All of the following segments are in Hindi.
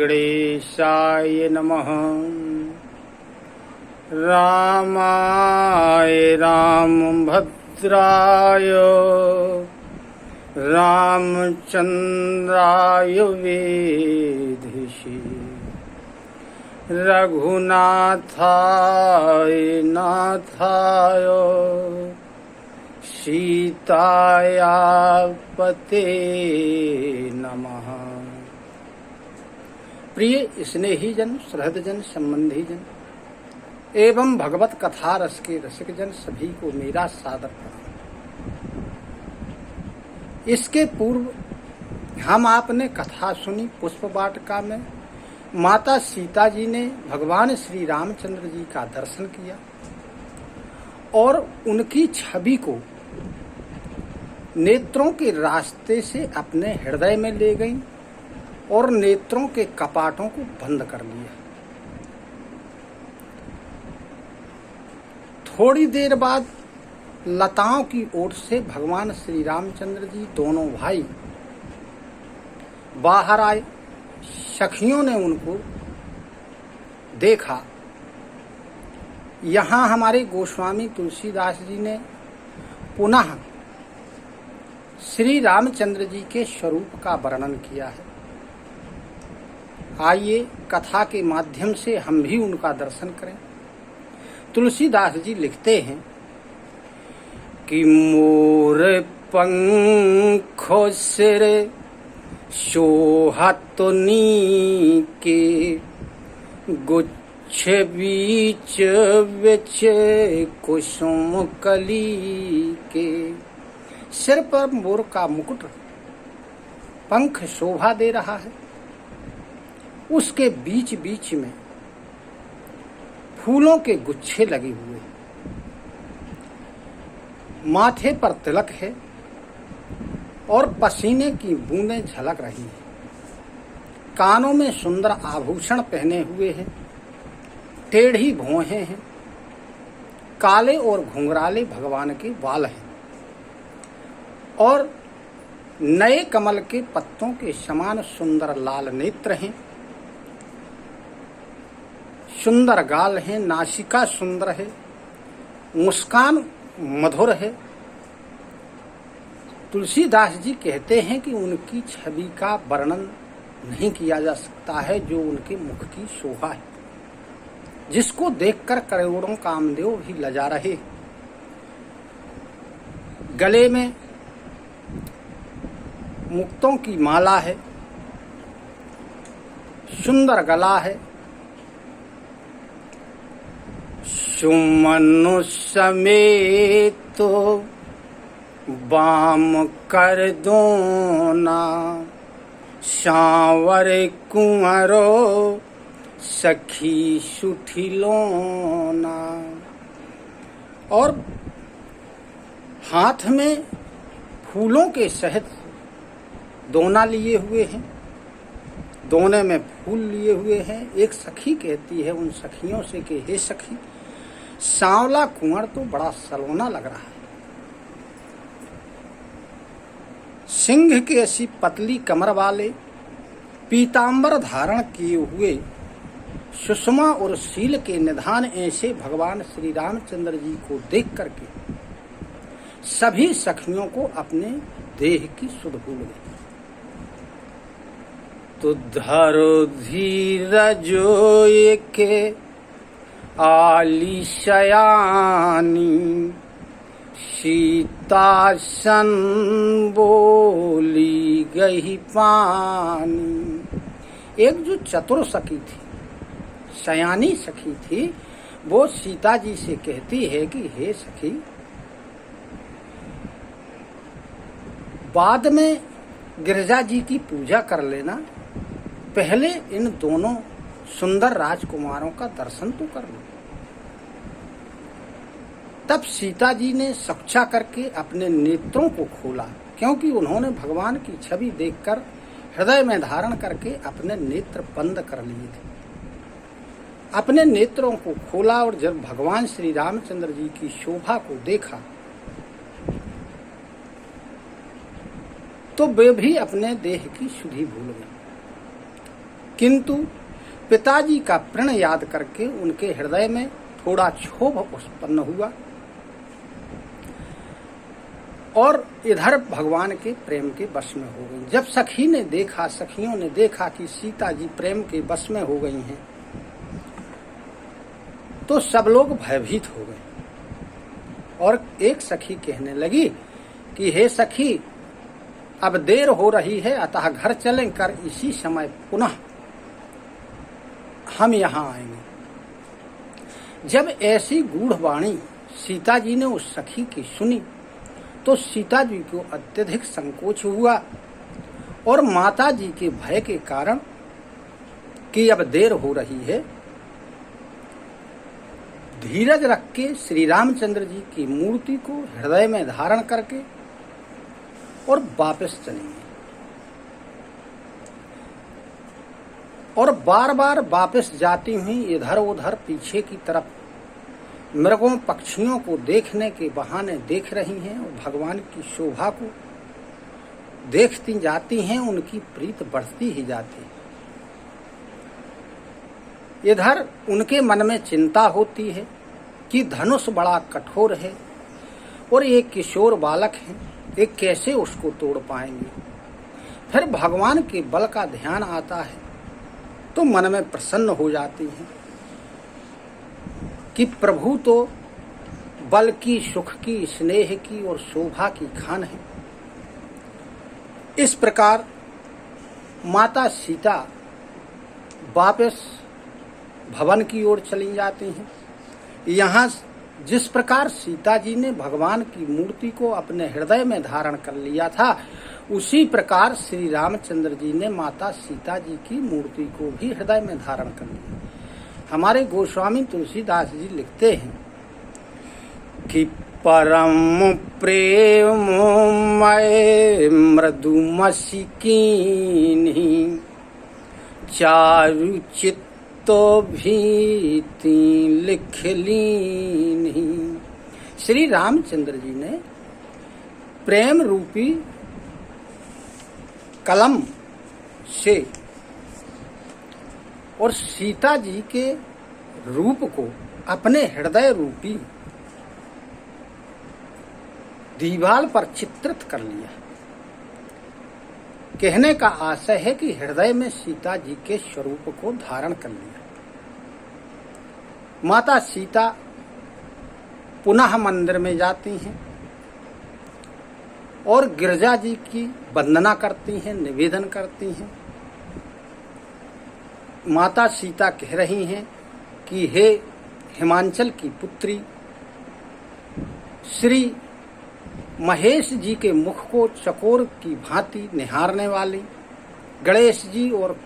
गणेशाय नमः। रामाय रामभद्राय रामचन्द्राय वेधसे रघुनाथाय नाथाय सीताया पते नमः। प्रिय स्नेही जन, सहृदजन, संबंधी जन एवं भगवत कथा रस के रसिक जन सभी को मेरा सादर प्रणाम। इसके पूर्व हम आपने कथा सुनी पुष्प वाटिका में माता सीता जी ने भगवान श्री रामचंद्र जी का दर्शन किया और उनकी छवि को नेत्रों के रास्ते से अपने हृदय में ले गई और नेत्रों के कपाटों को बंद कर लिया। थोड़ी देर बाद लताओं की ओर से भगवान श्री रामचंद्र जी दोनों भाई बाहर आए। सखियों ने उनको देखा। यहाँ हमारे गोस्वामी तुलसीदास जी ने पुनः श्री रामचंद्र जी के स्वरूप का वर्णन किया है। आइए कथा के माध्यम से हम भी उनका दर्शन करें। तुलसीदास जी लिखते हैं कि मोर पंखों सिर शोहत नीके गुच्छ बीच बिच कुसुम कली के। सिर पर मोर का मुकुट पंख शोभा दे रहा है, उसके बीच बीच में फूलों के गुच्छे लगे हुए, माथे पर तिलक है और पसीने की बूंदें झलक रही हैं। कानों में सुंदर आभूषण पहने हुए हैं, टेढ़ी भौहें हैं, काले और घुंघराले भगवान के बाल हैं और नए कमल के पत्तों के समान सुंदर लाल नेत्र हैं, सुंदर गाल हैं, नासिका सुंदर है, मुस्कान मधुर है। तुलसीदास जी कहते हैं कि उनकी छवि का वर्णन नहीं किया जा सकता है, जो उनके मुख की शोभा है, जिसको देखकर करोड़ों कामदेव भी लजा रहे। गले में मुक्तों की माला है, सुंदर गला है। सुमनु समेत बाम कर दोना सांवर कुंवरो सखी सुठिलोना। और हाथ में फूलों के सहित दोना लिए हुए हैं, दोने में फूल लिए हुए हैं। एक सखी कहती है उन सखियों से कि हे सखी, सांवला कुंवर तो बड़ा सलोना लग रहा है। सिंह के ऐसी पतली कमर वाले पीतांबर धारण किए हुए सुषमा और शील के निधान ऐसे भगवान श्री रामचंद्र जी को देख करके सभी सखियों को अपने देह की सुध भूल गई। तो धरो धीरजो के आली शयानी सीता सन बोली गई पानी। एक जो चतुर सखी थी, शयानी सखी थी, वो सीता जी से कहती है कि हे सखी, बाद में गिरजा जी की पूजा कर लेना, पहले इन दोनों सुंदर राजकुमारों का दर्शन तो कर लो। तब सीता जी ने सक्षा करके अपने नेत्रों को खोला, क्योंकि उन्होंने भगवान की छवि देखकर हृदय में धारण करके अपने नेत्र बंद कर लिए थे। अपने नेत्रों को खोला और जब भगवान श्री रामचंद्र जी की शोभा को देखा तो वे भी अपने देह की सुधि भूल गए। किंतु पिताजी का प्रण याद करके उनके हृदय में थोड़ा क्षोभ उत्पन्न हुआ और इधर भगवान के प्रेम के वश में हो गई। जब सखियों ने देखा कि सीता जी प्रेम के वश में हो गई हैं, तो सब लोग भयभीत हो गए और एक सखी कहने लगी कि हे सखी, अब देर हो रही है, अतः घर चलें कर इसी समय पुनः हम यहाँ आएंगे। जब ऐसी गूढ़ वाणी सीता जी ने उस सखी की सुनी तो सीता जी को अत्यधिक संकोच हुआ और माता जी के भय के कारण कि अब देर हो रही है, धीरज रख के श्री रामचंद्र जी की मूर्ति को हृदय में धारण करके और वापस चलेंगे और बार बार वापस जाती हुई इधर उधर पीछे की तरफ मृगों पक्षियों को देखने के बहाने देख रही हैं और भगवान की शोभा को देखती जाती हैं। उनकी प्रीत बढ़ती ही जाती है। इधर उनके मन में चिंता होती है कि धनुष बड़ा कठोर है और एक किशोर बालक है, एक कैसे उसको तोड़ पाएंगे। फिर भगवान के बल का ध्यान आता है तो मन में प्रसन्न हो जाती है कि प्रभु तो बल की, सुख की, स्नेह की और शोभा की खान है। इस प्रकार माता सीता वापस भवन की ओर चली जाती हैं। यहाँ जिस प्रकार सीता जी ने भगवान की मूर्ति को अपने हृदय में धारण कर लिया था, उसी प्रकार श्री रामचंद्र जी ने माता सीता जी की मूर्ति को भी हृदय में धारण कर लिया। हमारे गोस्वामी तुलसीदास जी लिखते हैं कि परम प्रेममय मृदुमसी कीन्ही चारु चित्तो भीति लिख लीन्ही। श्री रामचंद्र जी ने प्रेम रूपी कलम से और सीता जी के रूप को अपने हृदय रूपी दीवाल पर चित्रित कर लिया। कहने का आशय है कि हृदय में सीता जी के स्वरूप को धारण कर लिया। माता सीता पुनः मंदिर में जाती हैं और गिरजा जी की वंदना करती हैं, निवेदन करती हैं। माता सीता कह रही हैं कि हे हिमांचल की पुत्री, श्री महेश जी के मुख को चकोर की भांति निहारने वाली, गणेश जी और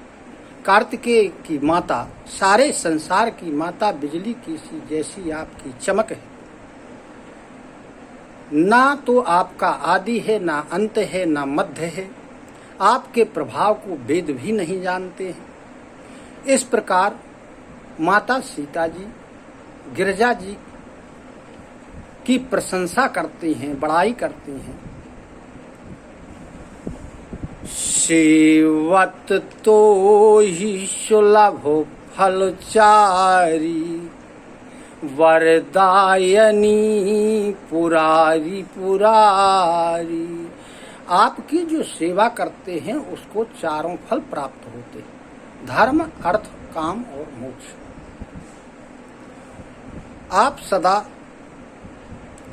कार्तिकेय की माता, सारे संसार की माता बिजली की सी जैसी आपकी चमक है। ना तो आपका आदि है, ना अंत है, ना मध्य है। आपके प्रभाव को वेद भी नहीं जानते हैं। इस प्रकार माता सीता जी गिरजा जी की प्रशंसा करती हैं, बड़ाई करती हैं। सेवत तो ही सुलभ फलचारी वरदायनी पुरारी पुरारी। आपकी जो सेवा करते हैं उसको चारों फल प्राप्त होते हैं, धर्म, अर्थ, काम और मोक्ष। आप सदा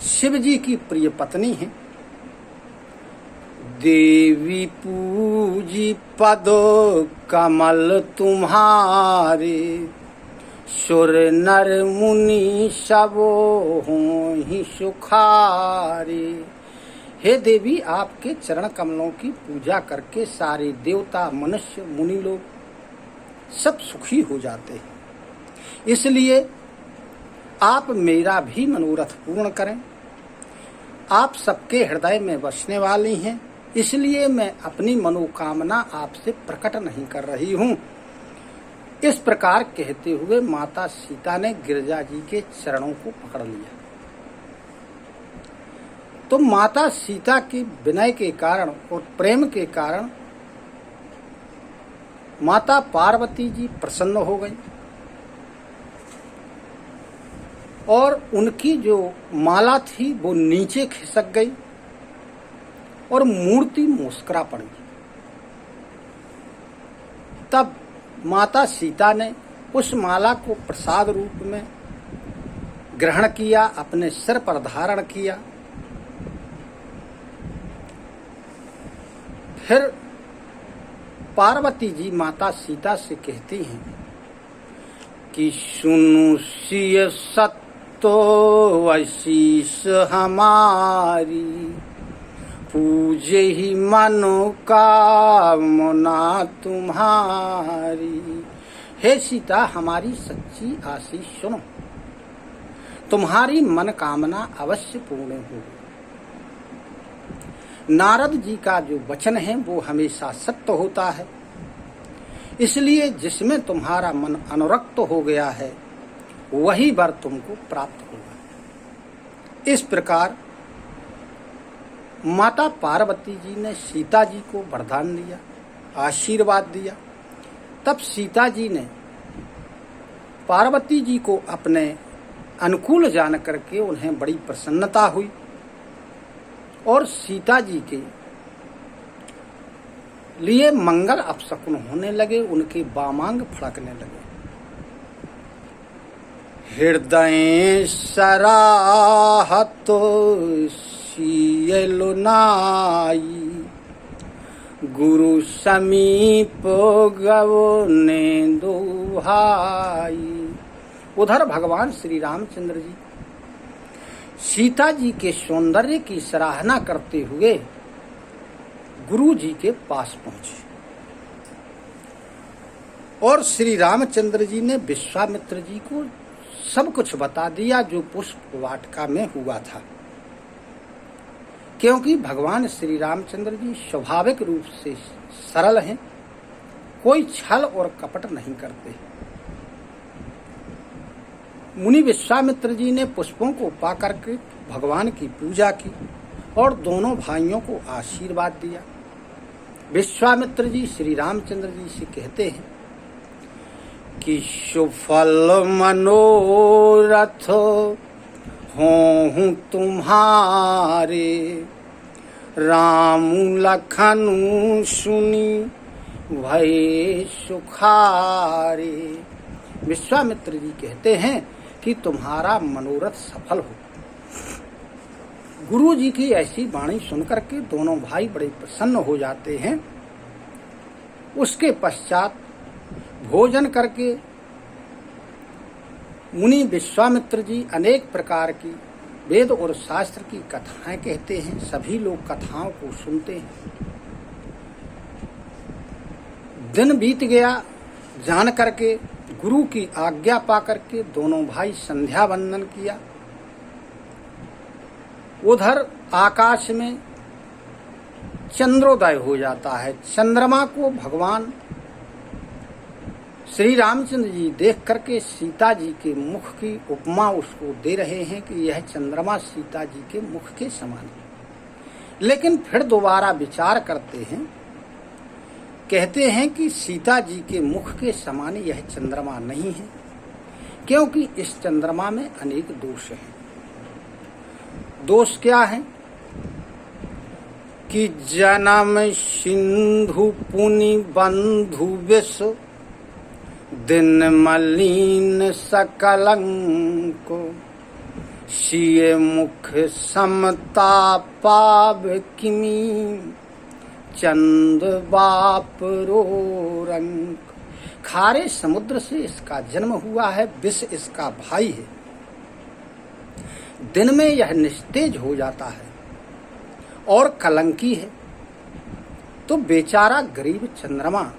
शिव जी की प्रिय पत्नी हैं। देवी पूजी पद कमल तुम्हारे, सुर नर मुनि सब हों ही सुखारे। हे देवी, आपके चरण कमलों की पूजा करके सारे देवता, मनुष्य, मुनि लोग सब सुखी हो जाते हैं। इसलिए आप मेरा भी मनोरथ पूर्ण करें। आप सबके हृदय में बसने वाली हैं, इसलिए मैं अपनी मनोकामना आपसे प्रकट नहीं कर रही हूँ। इस प्रकार कहते हुए माता सीता ने गिरजा जी के चरणों को पकड़ लिया। तो माता सीता की विनय के कारण और प्रेम के कारण माता पार्वती जी प्रसन्न हो गई और उनकी जो माला थी वो नीचे खिसक गई और मूर्ति मुस्कुरा पड़ी। तब माता सीता ने उस माला को प्रसाद रूप में ग्रहण किया, अपने सिर पर धारण किया। फिर पार्वती जी माता सीता से कहती हैं कि सुनु सिय सत्तो आशीष हमारी, पूजे ही मनोकामना तुम्हारी। हे सीता, हमारी सच्ची आशीष सुनो, तुम्हारी मनकामना अवश्य पूर्ण होगी। नारद जी का जो वचन है वो हमेशा सत्य होता है, इसलिए जिसमें तुम्हारा मन अनुरक्त हो गया है वही वर तुमको प्राप्त होगा। इस प्रकार माता पार्वती जी ने सीता जी को वरदान दिया, आशीर्वाद दिया। तब सीता जी ने पार्वती जी को अपने अनुकूल जान करके उन्हें बड़ी प्रसन्नता हुई और सीता जी के लिए मंगल अपशकुन होने लगे, उनके वामांग फड़कने लगे। हृदय सराहतो सियलुनाई, गुरु समीप गवो ने दुहाई। उधर भगवान श्री रामचंद्र जी सीता जी के सौंदर्य की सराहना करते हुए गुरु जी के पास पहुंचे और श्री रामचंद्र जी ने विश्वामित्र जी को सब कुछ बता दिया जो पुष्प वाटिका में हुआ था, क्योंकि भगवान श्री रामचंद्र जी स्वाभाविक रूप से सरल हैं, कोई छल और कपट नहीं करते। मुनि विश्वामित्र जी ने पुष्पों को पा करके भगवान की पूजा की और दोनों भाइयों को आशीर्वाद दिया। विश्वामित्र जी श्री रामचंद्र जी से कहते हैं कि सुफल मनोरथ हों तुम्हारे, राम लखनु सुनी भय सुखारे। विश्वामित्र जी कहते हैं कि तुम्हारा मनोरथ सफल हो। गुरु जी की ऐसी वाणी सुनकर के दोनों भाई बड़े प्रसन्न हो जाते हैं। उसके पश्चात भोजन करके मुनि विश्वामित्र जी अनेक प्रकार की वेद और शास्त्र की कथाएं कहते हैं। सभी लोग कथाओं को सुनते हैं। दिन बीत गया, जान करके गुरु की आज्ञा पा करके दोनों भाई संध्या वंदन किया। उधर आकाश में चंद्रोदय हो जाता है। चंद्रमा को भगवान श्री रामचंद्र जी देख करके सीता जी के मुख की उपमा उसको दे रहे हैं कि यह चंद्रमा सीता जी के मुख के समान है। लेकिन फिर दोबारा विचार करते हैं, कहते हैं कि सीता जी के मुख के समान यह चंद्रमा नहीं है, क्योंकि इस चंद्रमा में अनेक दोष हैं। दोष क्या है कि जन्म सिंधु पुनि बंधु विष, दिन मलिन सकलंक, सिय मुख समता पाव किमी, चंद बाप रो रंग। खारे समुद्र से इसका जन्म हुआ है, विष इसका भाई है। दिन में यह निस्तेज हो जाता है और कलंकी है, तो बेचारा गरीब चंद्रमा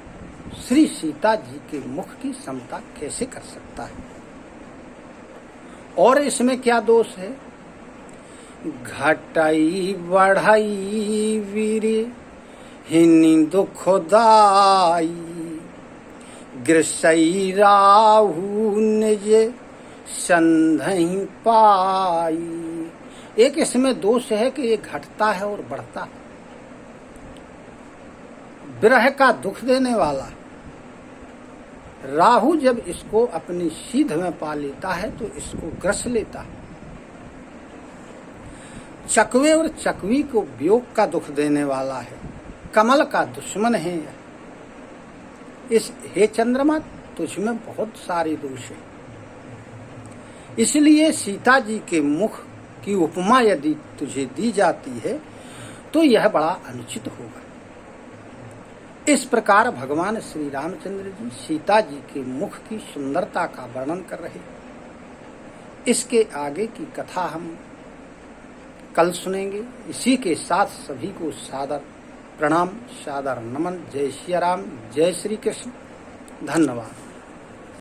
श्री सीता जी के मुख की समता कैसे कर सकता है। और इसमें क्या दोष है? घटाई बढ़ाई वीर हिनी दुखदाई, ग्रसई राहु निज संधहि पाई। एक इसमें दोष है कि ये घटता है और बढ़ता है। विरह का दुख देने वाला राहु जब इसको अपनी सीध में पा लेता है तो इसको ग्रस लेता है। चकवे और चकवी को वियोग का दुख देने वाला है, कमल का दुश्मन है यह। इस हे चंद्रमा, तुझमें बहुत सारे दोष हैं, इसलिए सीता जी के मुख की उपमा यदि तुझे दी जाती है तो यह बड़ा अनुचित होगा। इस प्रकार भगवान श्री रामचंद्र जी सीता जी के मुख की सुंदरता का वर्णन कर रहे। इसके आगे की कथा हम कल सुनेंगे। इसी के साथ सभी को सादर प्रणाम, सादर नमन। जय श्री राम, जय श्री कृष्ण। धन्यवाद।